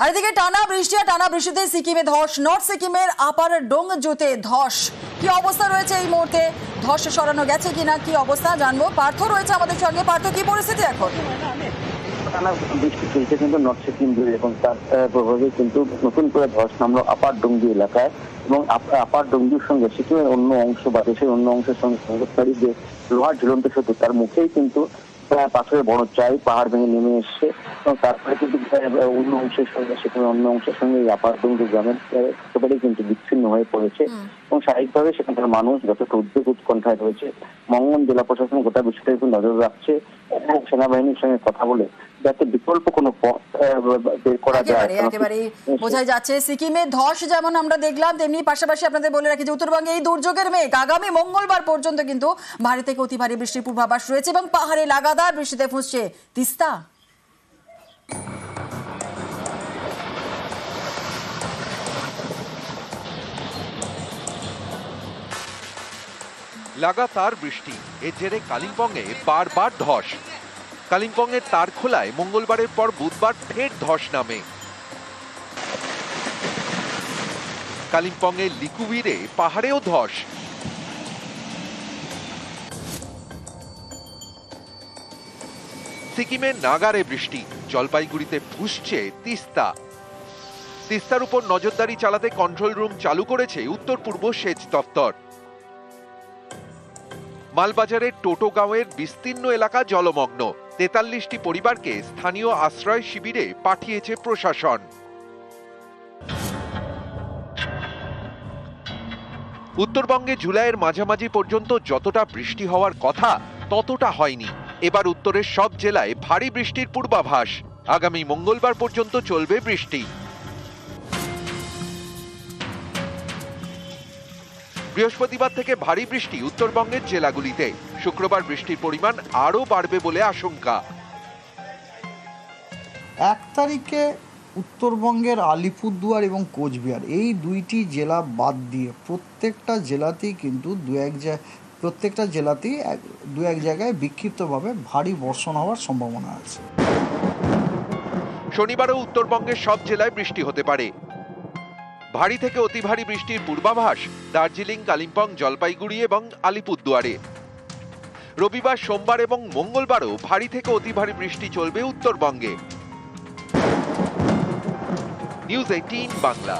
আর এদিকে টানা বৃষ্টিতে সিকিমে ধস, নর্থ সিকিমের আপার ডোংজুতে ধস। কি অবস্থা রয়েছে এই মুহূর্তে? ধস সরানো গেছে কিনা, কি অবস্থা জানবো। পার্থ রয়েছে আমাদের সঙ্গে। পার্থ, কি পরিস্থিতি এখন? টানা বৃষ্টি চলছে কিন্তু নর্থ সিকিম জুড়ে, এবং তার প্রভাবে কিন্তু নতুন করে ধস নামলো আপার ডোংজু এলাকায়। এবং আপার ডোংজুর সঙ্গে সিকিমের অন্য অংশ বা দেশের অন্য অংশের সঙ্গে সংযোগকারী যে লোহার ঝুলন্ত সেতু, তার মুখেই কিন্তু পাথরের বড় চাই পাহাড় ভেঙে নেমে এসছে। এবং তারপরে কিন্তু অন্য অংশের সঙ্গে সিকিমের অন্য অংশের সঙ্গে এই আপার ডোংজু গ্রামের একেবারেই কিন্তু বিচ্ছিন্ন হয়ে পড়েছে। এবং স্বাভাবিকভাবে সেখানকার মানুষ যতটা উদ্বেগ উৎকণ্ঠায় রয়েছে। মঙ্গন জেলা প্রশাসন গোটা বিষয়টা একটু নজর রাখছে এবং সেনাবাহিনীর সঙ্গে কথা বলে যাতে বিকল্প কোনো পথ বের করা যায়। একেবারে বোঝাই যাচ্ছে সিকিমে ধস যেমন আমরা দেখলাম, তেমনি পাশাপাশি আপনাদের বলে রাখি যে উত্তরবঙ্গে এই দুর্যোগের মেঘ আগামী মঙ্গলবার পর্যন্ত কিন্তু ভারী থেকে অতি ভারী বৃষ্টির পূর্বাভাস রয়েছে এবং পাহাড়ে লাগাতার বৃষ্টিতে ফুঁসছে তিস্তা। লাগাতার বৃষ্টি, এর জেরে কালিম্পংয়ে বারবার ধস। কালিম্পংয়ের তারখোলায় মঙ্গলবারের পর বুধবার ফের ধস নামে। কালিম্পংয়ের লিকুইরে পাহাড়েও ধস। সিকিমের নাগারে বৃষ্টি, জলপাইগুড়িতে ফুঁসছে তিস্তা। তিস্তার উপর নজরদারি চালাতে কন্ট্রোল রুম চালু করেছে উত্তর পূর্ব সেচ দপ্তর। মালবাজারের টোটোগাঁওয়ের বিস্তীর্ণ এলাকা জলমগ্ন। ৪৩টি পরিবারকে স্থানীয় আশ্রয় শিবিরে পাঠিয়েছে প্রশাসন। উত্তরবঙ্গে জুলাইয়ের মাঝামাঝি পর্যন্ত যতটা বৃষ্টি হওয়ার কথা ততটা হয়নি। এবার উত্তরের সব জেলায় ভারী বৃষ্টির পূর্বাভাস। আগামী মঙ্গলবার পর্যন্ত চলবে বৃষ্টি। বৃহস্পতিবার থেকে ভারী বৃষ্টি উত্তরবঙ্গের জেলাগুলিতে। শুক্রবার বৃষ্টির পরিমাণ আরও বাড়বে বলে আশঙ্কা। ১ তারিখে উত্তরবঙ্গের আলিপুরদুয়ার এবং কোচবিহার এই দুইটি জেলা বাদ দিয়ে প্রত্যেকটা জেলাতেই কিন্তু দু এক জায়গায় বিক্ষিপ্তভাবে ভারী বর্ষণ হওয়ার সম্ভাবনা আছে। শনিবারও উত্তরবঙ্গের সব জেলায় বৃষ্টি হতে পারে। ভারী থেকে অতি ভারী বৃষ্টির পূর্বাভাস দার্জিলিং, কালিম্পং, জলপাইগুড়ি এবং আলিপুরদুয়ারে। রবিবার, সোমবার এবং মঙ্গলবারও ভারী থেকে অতি ভারী বৃষ্টি চলবে উত্তরবঙ্গে। নিউজ 18 বাংলা।